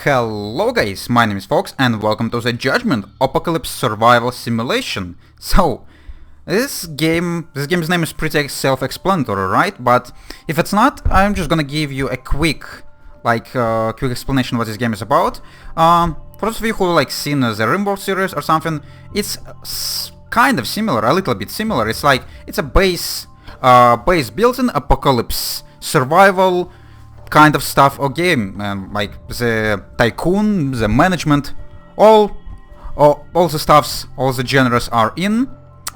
Hello guys, my name is Fox and welcome to the Judgment Apocalypse Survival Simulation. So, this game's name is pretty self-explanatory, right? But if it's not, I'm just gonna give you a quick explanation what this game is about. For those of you who seen the Rimworld series or something, it's kind of similar, a little bit similar. It's it's a base built-in apocalypse survival kind of stuff or game, like the tycoon, the management, all the stuffs, all the genres are in,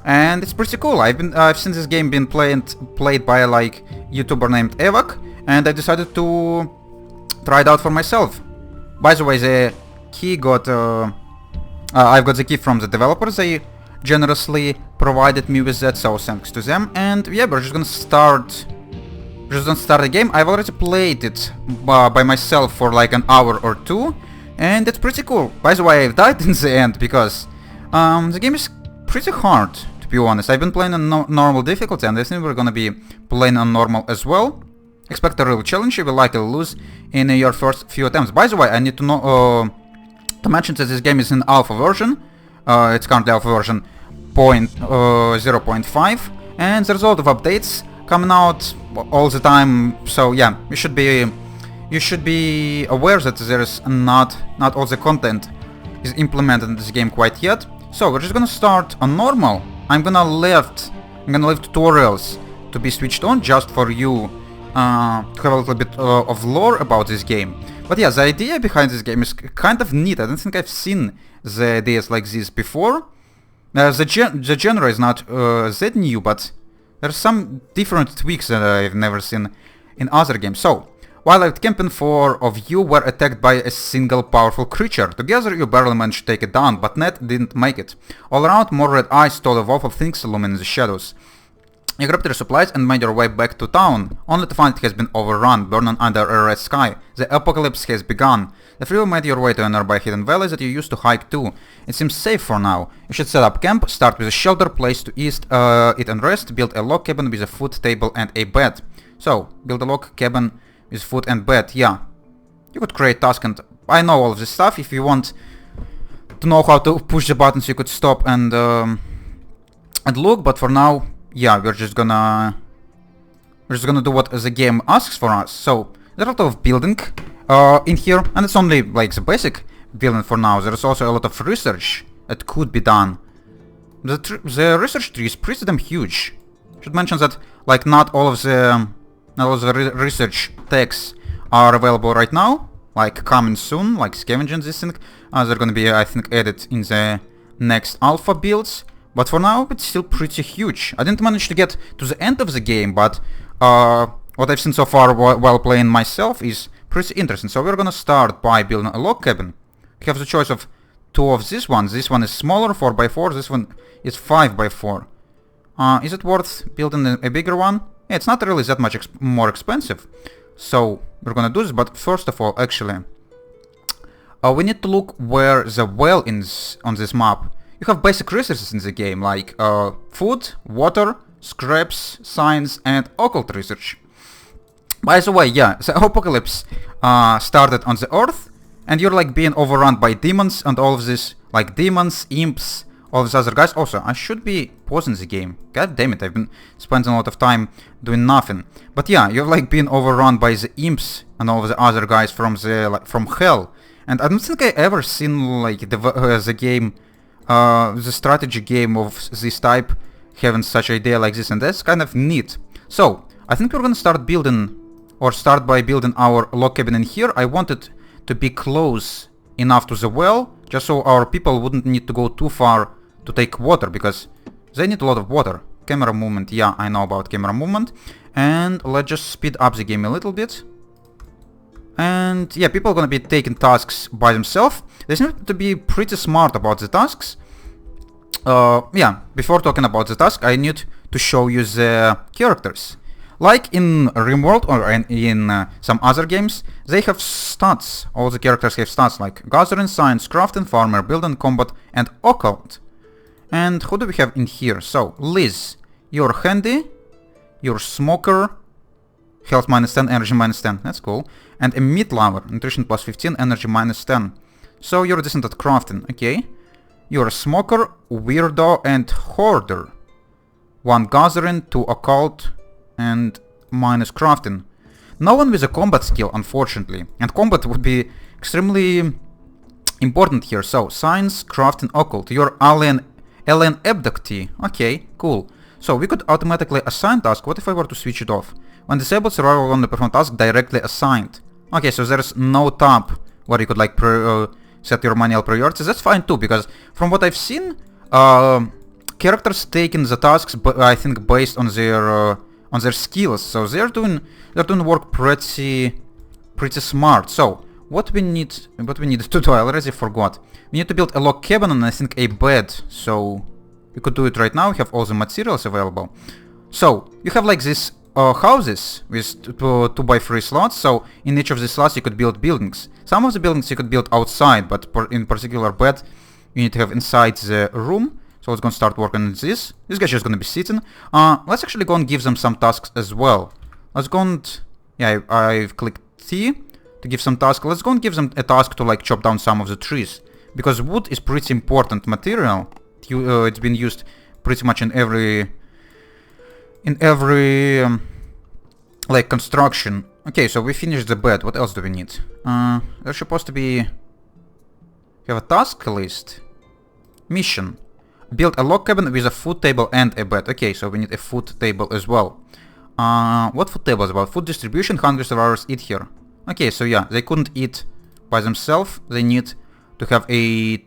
and it's pretty cool. I've seen this game being played by a YouTuber named Evak, and I decided to try it out for myself. By the way, the key I've got the key from the developers. They generously provided me with that, so thanks to them. And yeah, we're just gonna start the game. I've already played it by myself for an hour or two, and it's pretty cool. By the way, I've died in the end because the game is pretty hard, to be honest. I've been playing on normal difficulty, and I think we're gonna be playing on normal as well. Expect a real challenge. You will likely lose in your first few attempts. By the way, I need to know to mention that this game is in alpha version. It's currently alpha version 0.5, and there's a lot of updates coming out all the time, so yeah, you should be aware that there's not all the content is implemented in this game quite yet. So we're just gonna start on normal. I'm gonna leave tutorials to be switched on just for you to have a little bit of lore about this game. But yeah, the idea behind this game is kind of neat. I don't think I've seen the ideas like this before. The genre is not that new, but there's some different tweaks that I've never seen in other games. So, while out camping, 4 of you were attacked by a single powerful creature. Together you barely managed to take it down, but Ned didn't make it. All around, more red eyes stole a wolf of things illumining the shadows. You grabbed your supplies and made your way back to town, only to find it has been overrun, burning under a red sky. The apocalypse has begun. The three made your way to a nearby hidden valley that you used to hike to. It seems safe for now. You should set up camp, start with a shelter, place to eat and rest, build a log cabin with a food table and a bed. So, build a log cabin with food and bed, yeah. You could create tasks, and I know all of this stuff. If you want to know how to push the buttons, you could stop and look, but for now, yeah, we're just gonna do what the game asks for us. So there's a lot of building in here, and it's only the basic building for now. There's also a lot of research that could be done. The research tree is pretty damn huge. Should mention that not all of the research techs are available right now. Coming soon, scavenging this thing. They're gonna be, I think, added in the next alpha builds. But for now, it's still pretty huge. I didn't manage to get to the end of the game, but what I've seen so far while playing myself is pretty interesting. So we're gonna start by building a log cabin. We have the choice of 2 of these ones. This one is smaller, 4x4. This one is 5x4. Is it worth building a bigger one? Yeah, it's not really that much more expensive. So we're gonna do this, but first of all, actually, we need to look where the well is on this map. You have basic resources in the game, like food, water, scraps, science, and occult research. By the way, yeah, the apocalypse started on the Earth, and you're being overrun by demons and all of this, demons, imps, all these other guys. Also, I should be pausing the game. God damn it, I've been spending a lot of time doing nothing. But yeah, you're being overrun by the imps and all of the other guys from from hell. And I don't think I ever seen the game. The strategy game of this type having such idea like this, and that's kind of neat. So I think we're gonna start by building our log cabin in here. I want it to be close enough to the well, just so our people wouldn't need to go too far to take water, because they need a lot of water. Camera movement, yeah, I know about camera movement. And let's just speed up the game a little bit. And yeah, people are gonna be taking tasks by themselves. They seem to be pretty smart about the tasks. Yeah, before talking about the task, I need to show you the characters. Like in Rimworld or in some other games, they have stats. All the characters have stats like gathering, science, crafting, farmer, building, combat, and occult. And who do we have in here? So, Liz, you're handy, you're smoker, Health minus 10, energy minus 10. That's cool. And a meat lover. Nutrition plus 15, energy minus 10. So you're decent at crafting. Okay. You're a smoker, weirdo, and hoarder. 1 gathering, 2 occult, and minus crafting. No one with a combat skill, unfortunately. And combat would be extremely important here. So, science, crafting, occult. You're alien abductee. Okay, cool. So, we could automatically assign task. What if I were to switch it off? When disabled, survival will only perform task directly assigned. Okay, so there's no tab where you could like set your manual priorities. That's fine too, because from what I've seen, characters taking the tasks, I think, based on their skills. So they're doing work pretty smart. So what we need to do, I already forgot. We need to build a log cabin and I think a bed. So we could do it right now. We have all the materials available. So you have like these houses with 2x3 slots. So in each of these slots you could build buildings. Some of the buildings you could build outside, but in particular bed you need to have inside the room. So let's go and start working on this. This guy's just gonna be sitting. Let's actually go and give them some tasks as well. Let's go and... yeah, I've clicked T to give some tasks. Let's go and give them a task to like chop down some of the trees. Because wood is pretty important material. It's been used pretty much in every like construction. Okay, so we finished the bed. What else do we need? There's supposed to be... have a task list. Mission. Build a log cabin with a food table and a bed. Okay, so we need a food table as well. What food table is about? Food distribution, hungry survivors eat here. Okay, so yeah, they couldn't eat by themselves. They need to have a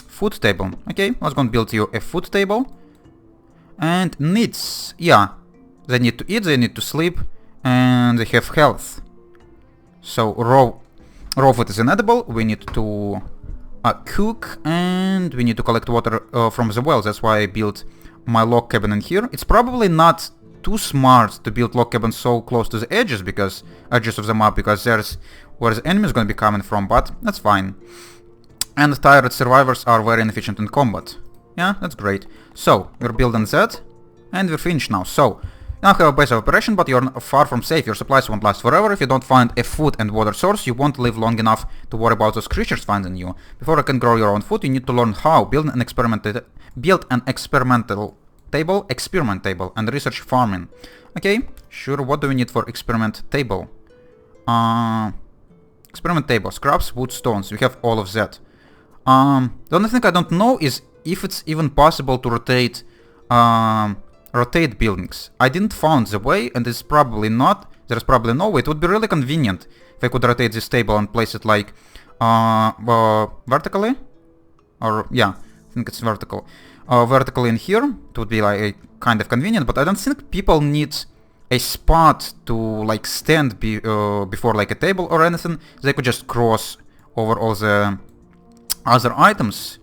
food table. Okay, let's go and build you a food table. And needs, yeah, they need to eat, they need to sleep, and they have health. So raw food is inedible. We need to cook, and we need to collect water from the well. That's why I built my log cabin in here. It's probably not too smart to build log cabins so close to the edges of the map, because there's where the enemy is going to be coming from, but that's fine. And tired survivors are very inefficient in combat. Yeah, that's great. So, we're building that, and we're finished now. So, you now have a base of operation, but you're far from safe. Your supplies won't last forever. If you don't find a food and water source, you won't live long enough to worry about those creatures finding you. Before you can grow your own food, you need to learn how. Build an experimental table, experiment table, and research farming. Okay, sure. What do we need for experiment table? Experiment table, scraps, wood, stones. We have all of that. The only thing I don't know is if it's even possible to rotate buildings. I didn't find the way, and it's probably not. There's probably no way. It would be really convenient if I could rotate this table and place it like vertically, or yeah, I think it's vertical. Vertically in here, it would be like kind of convenient. But I don't think people need a spot to like stand before like a table or anything. They could just cross over all the other items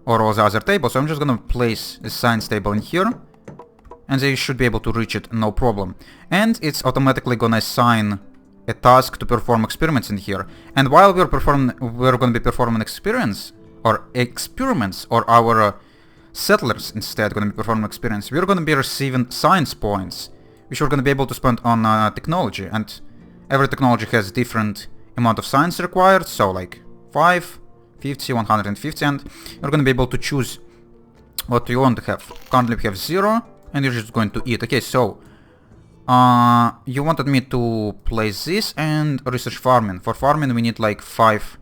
or all the other tables. So I'm just gonna place a science table in here, and they should be able to reach it, no problem. And it's automatically gonna assign a task to perform experiments in here. And while we're gonna be performing experiments, or our settlers instead gonna be performing experiments, we're gonna be receiving science points, which we're gonna be able to spend on technology. And every technology has different amount of science required, so like 5, 50, 150, and you're gonna be able to choose what you want to have. Currently we have 0, and you're just going to eat. Okay, so you wanted me to place this and research farming. For farming we need like 5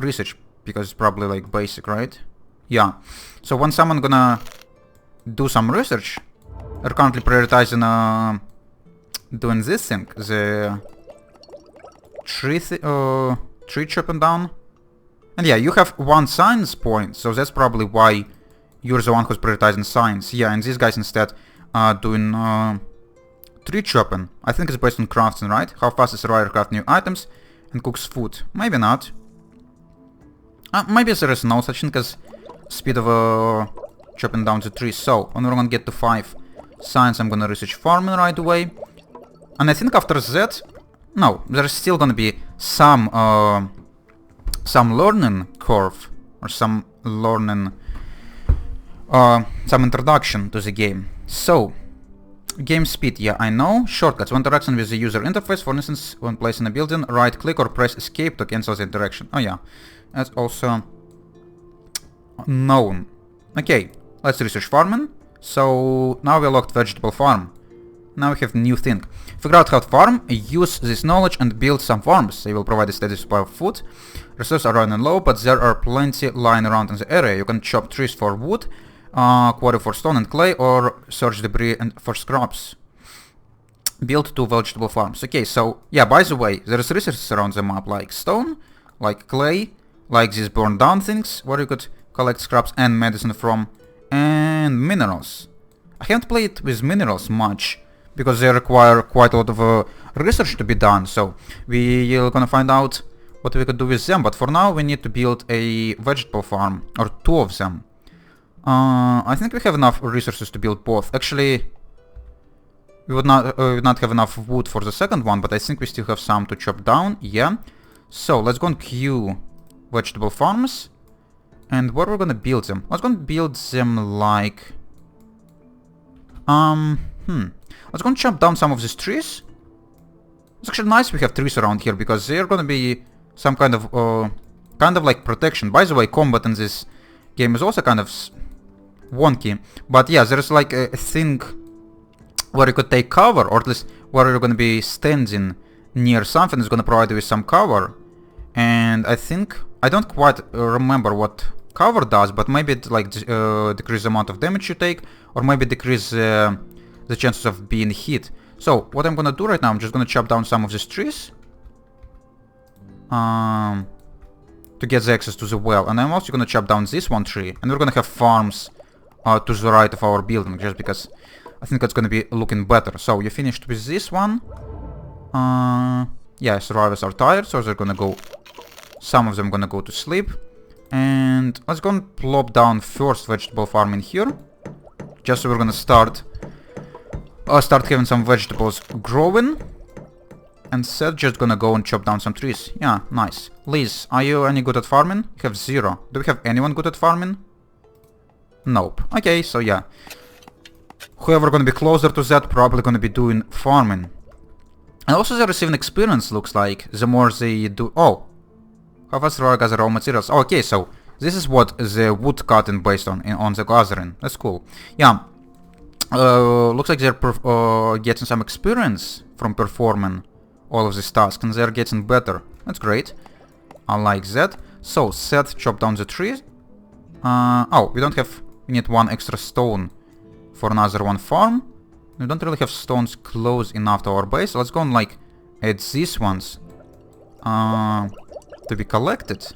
research, because it's probably like basic, right? Yeah. So when someone gonna do some research, they're currently prioritizing doing this thing, the tree chopping down. And yeah, you have 1 science point, so that's probably why you're the one who's prioritizing science. Yeah, and these guys instead are doing tree chopping. I think it's based on crafting, right? How fast a survivor crafts new items and cooks food. Maybe not. Maybe there is no such thing as speed of chopping down the trees. So, when we're gonna get to 5 science, I'm gonna research farming right away. And I think after that... no, there's still gonna be some learning curve, or some learning... some introduction to the game. So, Game speed, yeah, I know. Shortcuts. When interaction with the user interface, for instance, when placing a building, right click or press escape to cancel the interaction. Oh yeah, that's also known. Okay, let's research farming. So now we locked vegetable farm. Now we have new thing. Figure out how to farm, use this knowledge and build some farms. They will provide a steady supply of food. Resources are running low, but there are plenty lying around in the area. You can chop trees for wood, quarry for stone and clay, or search debris and for scraps. Build 2 vegetable farms. Okay, so yeah, by the way, there is resources around the map like stone, like clay, like these burned down things where you could collect scraps and medicine from, and minerals. I haven't played with minerals much because they require quite a lot of research to be done, so we're gonna find out what we could do with them. But for now we need to build a vegetable farm, or 2 of them. I think we have enough resources to build both. Actually, we would not have enough wood for the second one, but I think we still have some to chop down. Yeah. So let's go and queue vegetable farms. And where we're gonna build them? Let's go and build them like... Let's go and chop down some of these trees. It's actually nice we have trees around here, because they're gonna be some kind of like protection. By the way, combat in this game is also kind of wonky. But yeah, there's like a thing where you could take cover, or at least where you're gonna be standing near something is gonna provide you with some cover. And I think, I don't quite remember what cover does, but maybe it like decrease the amount of damage you take, or maybe decrease the chances of being hit. So what I'm gonna do right now, I'm just gonna chop down some of these trees to get the access to the well, and I'm also gonna chop down this one tree, and we're gonna have farms to the right of our building, just because I think it's gonna be looking better. So you finished with this one. Yeah, survivors are tired, so they're gonna go, some of them gonna go to sleep. And let's go and plop down first vegetable farm in here, just so we're gonna start having some vegetables growing. And Seth just gonna go and chop down some trees. Yeah, nice. Liz, are you any good at farming? You have 0. Do we have anyone good at farming? Nope. Okay, so yeah. Whoever gonna be closer to that probably gonna be doing farming. And also they're receiving experience, looks like, the more they do... Oh! How fast do I gather raw materials? Oh, okay, so this is what the wood cutting based on the gathering. That's cool. Yeah. Looks like they're getting some experience from performing all of these tasks, and they're getting better. That's great. I like that. So, Seth, chop down the trees. Oh, we don't have... We need 1 extra stone for another one farm. We don't really have stones close enough to our base. Let's go and, like, add these ones to be collected.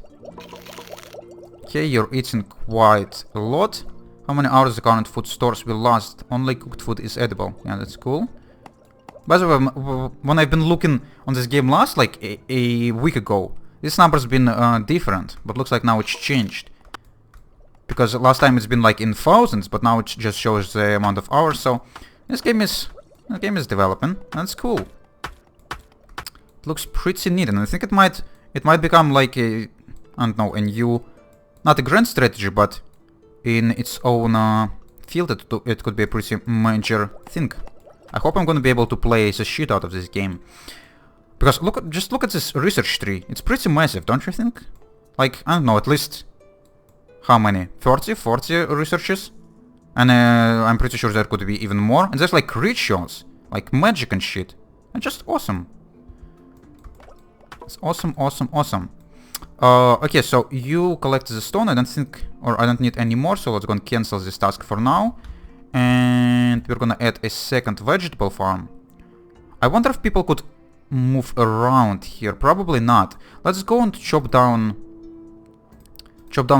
Okay, you're eating quite a lot. How many hours the current food stores will last? Only cooked food is edible. Yeah, that's cool. By the way, when I've been looking on this game last, like a week ago, this number's been different, but looks like now it's changed. Because last time it's been like in thousands, but now it just shows the amount of hours. So this game is developing. That's cool. It looks pretty neat, and I think it might become like a, I don't know, a new, not a grand strategy, but in its own field, it could be a pretty major thing. I hope I'm gonna be able to play the shit out of this game. Because just look at this research tree. It's pretty massive, don't you think? Like, I don't know, at least... How many? 30, 40 researches? And I'm pretty sure there could be even more. And there's like rituals, like magic and shit. And just awesome. It's awesome, awesome, awesome. Okay, so you collected the stone. I don't think, or I don't need any more, so let's go and cancel this task for now. And we're gonna add a second vegetable farm. I wonder if people could move around here. Probably not. Let's go and chop down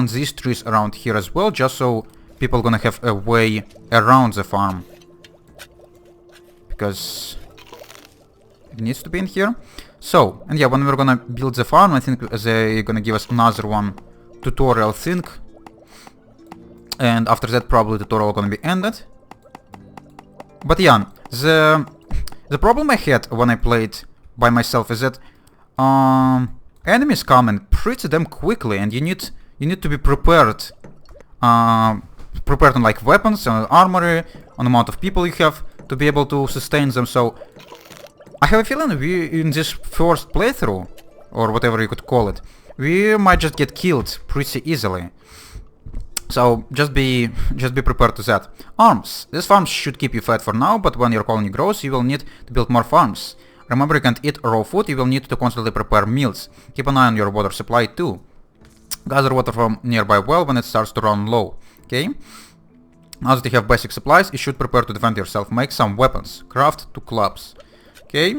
these trees around here as well, just so people gonna have a way around the farm. Because it needs to be in here. So, and yeah, when we're gonna build the farm, I think they're gonna give us another one tutorial thing. And after that, probably the tutorial gonna be ended. But yeah, the problem I had when I played by myself is that enemies come in pretty damn quickly, and you need to be prepared. Prepared on like weapons, on armory, on the amount of people you have to be able to sustain them, so... I have a feeling we, in this first playthrough, or whatever you could call it, we might just get killed pretty easily. So just be prepared to that. Arms. These farms should keep you fed for now, but when your colony grows, you will need to build more farms. Remember, you can't eat raw food, you will need to constantly prepare meals. Keep an eye on your water supply too. Gather water from nearby well when it starts to run low. Okay? Now that you have basic supplies, you should prepare to defend yourself. Make some weapons. Craft 2 clubs. Okay?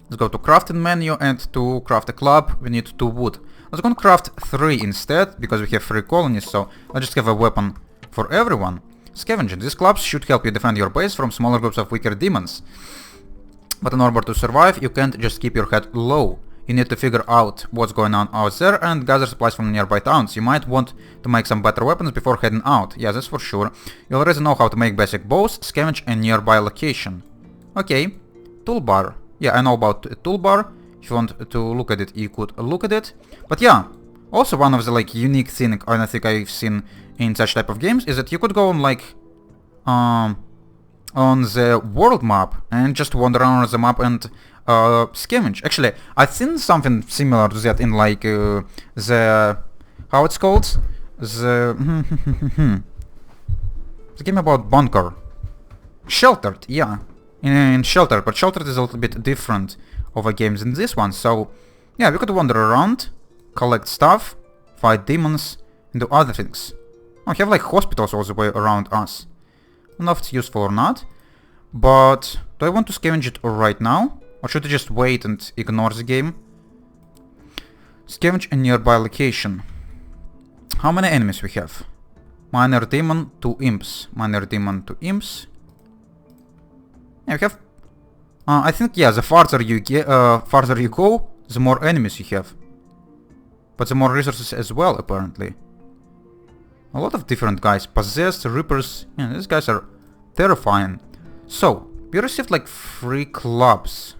Let's go to crafting menu, and to craft a club we need 2 wood. Let's go and craft 3 instead, because we have 3 colonies, so let's just have a weapon for everyone. Scavenging. These clubs should help you defend your base from smaller groups of weaker demons. But in order to survive, you can't just keep your head low. You need to figure out what's going on out there and gather supplies from nearby towns. You might want to make some better weapons before heading out. Yeah, that's for sure. You already know how to make basic bows, scavenge a nearby location. Okay. Toolbar. Yeah, I know about a toolbar. If you want to look at it, you could look at it. But yeah, also one of the like unique thing I think I've seen in such type of games is that you could go on like on the world map and just wander around the map and scavenge. Actually, I've seen something similar to that in like the how it's called, the the game about bunker, Sheltered. Yeah, in Sheltered, but Sheltered is a little bit different of a game than this one. So yeah, we could wander around, collect stuff, fight demons, and do other things. Oh, we have like hospitals all the way around us. I don't know if it's useful or not, but do I want to scavenge it right now? Or should I just wait and ignore the game? Scavenge a nearby location. How many enemies we have? Minor demon, 2 imps. Minor demon, 2 imps. Yeah, we have... I think, yeah, the farther you go, the more enemies you have. But the more resources as well, apparently. A lot of different guys. Possessed, Reapers. Yeah, these guys are terrifying. So, we received like 3 clubs.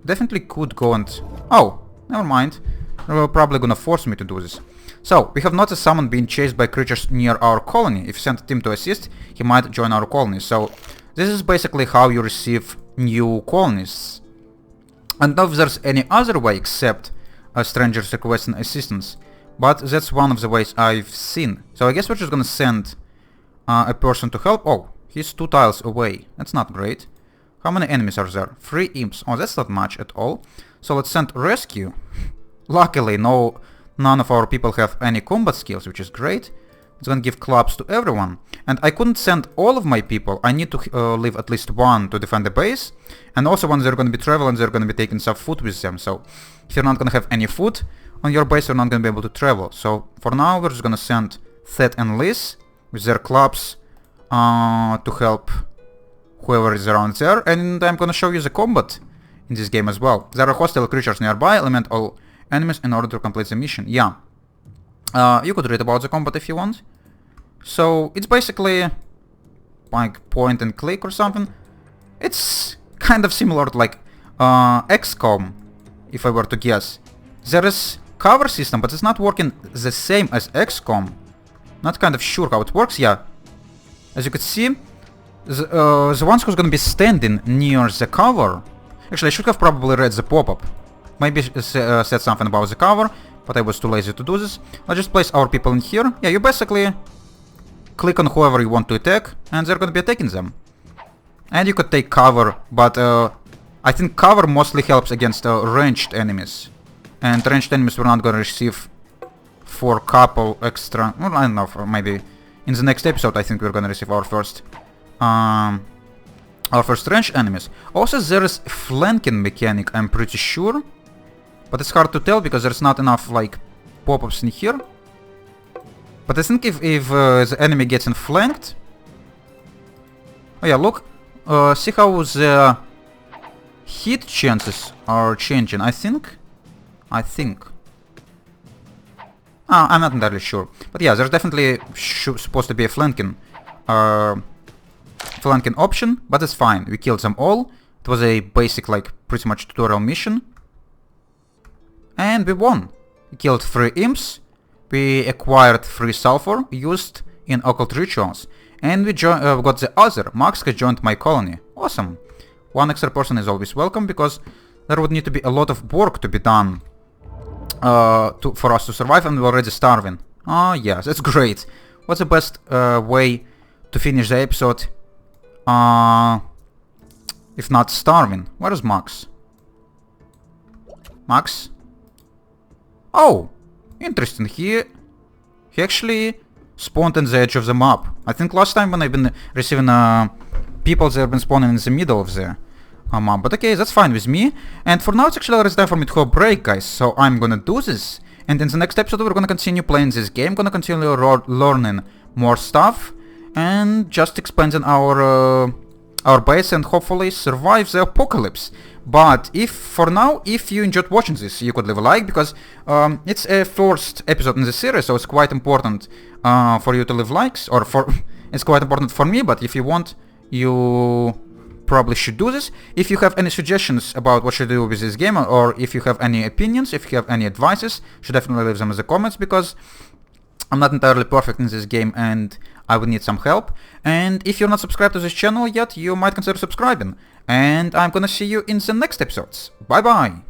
Definitely could go and... Oh, never mind. They're probably gonna force me to do this. So, we have noticed someone being chased by creatures near our colony. If you send a team to assist, he might join our colony. So, this is basically how you receive new colonies. I don't know if there's any other way except strangers requesting assistance. But that's one of the ways I've seen. So I guess we're just gonna send a person to help. Oh, he's 2 tiles away. That's not great. How many enemies are there? 3 imps. Oh, that's not much at all. So let's send rescue. Luckily, none of our people have any combat skills, which is great. It's gonna give clubs to everyone. And I couldn't send all of my people. I need to leave at least 1 to defend the base. And also when they're gonna be traveling, they're gonna be taking some food with them. So if you're not gonna have any food on your base, you're not gonna be able to travel. So for now, we're just gonna send Thet and Liz with their clubs to help whoever is around there. And I'm gonna show you the combat in this game as well. There are hostile creatures nearby. Eliminate all enemies in order to complete the mission. Yeah. You could read about the combat if you want. So it's basically like point and click or something. It's kind of similar to like XCOM, if I were to guess. There is cover system, but it's not working the same as XCOM. Not kind of sure how it works. Yeah, as you could see, the ones who's gonna be standing near the cover. Actually, I should have probably read the pop-up. Maybe said something about the cover, but I was too lazy to do this. Let's just place our people in here. Yeah, you basically click on whoever you want to attack, and they're gonna be attacking them. And you could take cover, but I think cover mostly helps against ranged enemies. And ranged enemies we're not gonna receive for a couple extra... Well, I don't know, for maybe in the next episode I think we're gonna receive our first ranged enemies. Also there is flanking mechanic, I'm pretty sure. But it's hard to tell because there's not enough like pop-ups in here. But I think if the enemy gets flanked... Oh yeah, look. See how the hit chances are changing, I think. I'm not entirely sure. But yeah, there's definitely supposed to be a flanking option, but it's fine. We killed them all. It was a basic, like, pretty much tutorial mission. And we won. We killed 3 imps. We acquired 3 sulfur used in occult rituals. And we got the other. Max has joined my colony. Awesome. One extra person is always welcome, because there would need to be a lot of work to be done for us to survive, and we're already starving. Oh yes, that's great. What's the best way to finish the episode if not starving? Where is Max? Max? Oh, interesting. He actually spawned on the edge of the map. I think last time when I've been receiving people, they've been spawning in the middle of the map. But okay, that's fine with me. And for now, it's actually already time for me to go break, guys. So I'm gonna do this. And in the next episode, we're gonna continue playing this game. Gonna continue learning more stuff. And just expanding our base and hopefully survive the apocalypse. But for now, if you enjoyed watching this, you could leave a like, because it's a first episode in the series, so it's quite important for you to leave likes, or it's quite important for me, but if you want, you probably should do this. If you have any suggestions about what should do with this game, or if you have any opinions, if you have any advices, you should definitely leave them in the comments, because I'm not entirely perfect in this game and I would need some help. And if you're not subscribed to this channel yet, you might consider subscribing. And I'm gonna see you in the next episodes. Bye bye!